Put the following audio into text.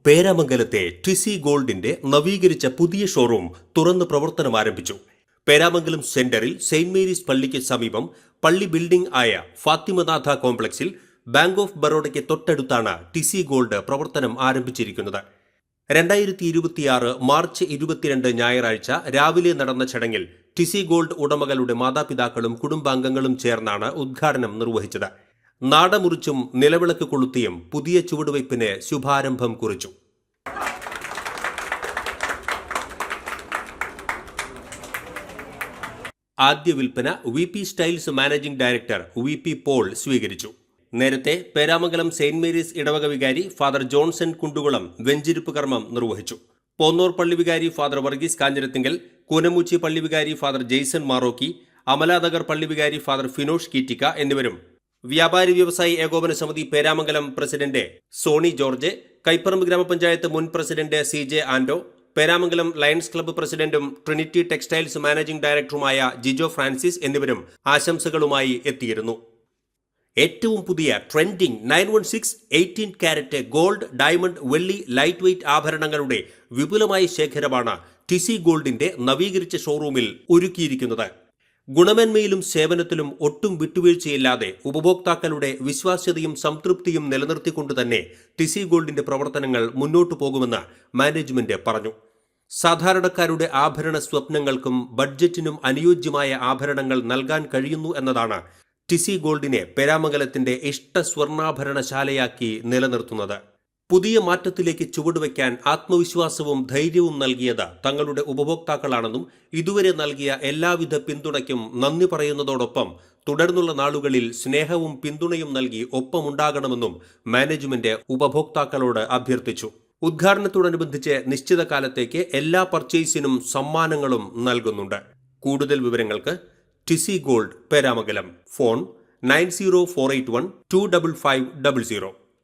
പേരാമംഗലത്തെ TC ഗോൾഡിന്റെ നവീകരിച്ച പുതിയ ഷോറൂം തുറന്ന് പ്രവർത്തനം ആരംഭിച്ചു. പേരാമംഗലം സെന്ററിൽ സെന്റ് മേരീസ് പള്ളിക്ക് സമീപം പള്ളി ബിൽഡിംഗ് ആയ ഫാത്തിമനാഥ കോംപ്ലക്സിൽ ബാങ്ക് ഓഫ് ബറോഡയ്ക്ക് തൊട്ടടുത്താണ് ടിസി ഗോൾഡ് പ്രവർത്തനം ആരംഭിച്ചിരിക്കുന്നത്. 2026 മാർച്ച് 22 ഞായറാഴ്ച രാവിലെ നടന്ന ചടങ്ങിൽ ടിസി ഗോൾഡ് ഉടമകളുടെ മാതാപിതാക്കളും കുടുംബാംഗങ്ങളും ചേർന്നാണ് ഉദ്ഘാടനം നിർവഹിച്ചത്. നാടമുറിച്ചും നിലവിളക്ക് കൊളുത്തിയും പുതിയ ചുവടുവയ്പ്പിന് ശുഭാരംഭം കുറിച്ചു. ആദ്യ വിൽപ്പന VP styles managing director VP Paul സ്വീകരിച്ചു. നേരത്തെ പേരാമംഗലം സെന്റ് മേരീസ് ഇടവക വികാരി ഫാദർ ജോൺസൺ കുണ്ടുകുളം വെഞ്ചിരിപ്പ് കർമ്മം നിർവഹിച്ചു. പോന്നൂർ പള്ളി വികാരി ഫാദർ വർഗീസ് കാഞ്ഞിരത്തിങ്കൽ, കൂനമൂച്ചി പള്ളി വികാരി ഫാദർ ജെയ്സൺ മാറോക്കി, അമലാനഗർ പള്ളി വികാരി ഫാദർ ഫിനോഷ് കീറ്റിക്ക എന്നിവരും വ്യാപാരി വ്യവസായി ഏകോപന സമിതി പേരാമംഗലം പ്രസിഡന്റ് സോണി ജോർജ്, കൈപ്പറമ്പ് ഗ്രാമപഞ്ചായത്ത് മുൻ president CJ Anto, Peramangalam lions club പ്രസിഡന്റും ട്രിനിറ്റി ടെക്സ്റ്റൈൽസ് മാനേജിംഗ് ഡയറക്ടറുമായ ജിജോ ഫ്രാൻസിസ് എന്നിവരും ആശംസകളുമായി എത്തിയിരുന്നു. ഏറ്റവും പുതിയ ട്രെൻഡിംഗ് 916 18 കാരറ്റ് ഗോൾഡ്, ഡയമണ്ട്, വെള്ളി, ലൈറ്റ് വെയ്റ്റ് ആഭരണങ്ങളുടെ വിപുലമായ ശേഖരമാണ് ടിസി ഗോൾഡിന്റെ നവീകരിച്ച ഷോറൂമിൽ ഒരുക്കിയിരിക്കുന്നത്. ഗുണമേന്മയിലും സേവനത്തിലും ഒട്ടും വിട്ടുവീഴ്ചയില്ലാതെ ഉപഭോക്താക്കളുടെ വിശ്വാസ്യതയും സംതൃപ്തിയും നിലനിർത്തിക്കൊണ്ട് തന്നെ ടിസി ഗോൾഡിന്റെ പ്രവർത്തനങ്ങൾ മുന്നോട്ടു പോകുമെന്ന് മാനേജ്മെന്റ് പറഞ്ഞു. സാധാരണക്കാരുടെ ആഭരണ സ്വപ്നങ്ങൾക്കും ബഡ്ജറ്റിനും അനുയോജ്യമായ ആഭരണങ്ങൾ നൽകാൻ കഴിയുന്നു എന്നതാണ് ടിസി ഗോൾഡിനെ പേരാമംഗലത്തിന്റെ ഇഷ്ട സ്വർണ്ണാഭരണശാലയാക്കി നിലനിർത്തുന്നത്. പുതിയ മാറ്റത്തിലേക്ക് ചുവടുവയ്ക്കാൻ ആത്മവിശ്വാസവും ധൈര്യവും നൽകിയത് തങ്ങളുടെ ഉപഭോക്താക്കളാണെന്നും ഇതുവരെ നൽകിയ എല്ലാവിധ പിന്തുണയ്ക്കും നന്ദി പറയുന്നതോടൊപ്പം തുടർന്നുള്ള നാളുകളിൽ സ്നേഹവും പിന്തുണയും നൽകി ഒപ്പമുണ്ടാകണമെന്നും മാനേജ്മെന്റ് ഉപഭോക്താക്കളോട് അഭ്യർത്ഥിച്ചു. ഉദ്ഘാടനത്തോടനുബന്ധിച്ച് നിശ്ചിത കാലത്തേക്ക് എല്ലാ പർച്ചേസിനും സമ്മാനങ്ങളും നൽകുന്നുണ്ട്. കൂടുതൽ വിവരങ്ങൾക്ക് ടിസി ഗോൾഡ് പേരാമംഗലം, ഫോൺ 9048125500.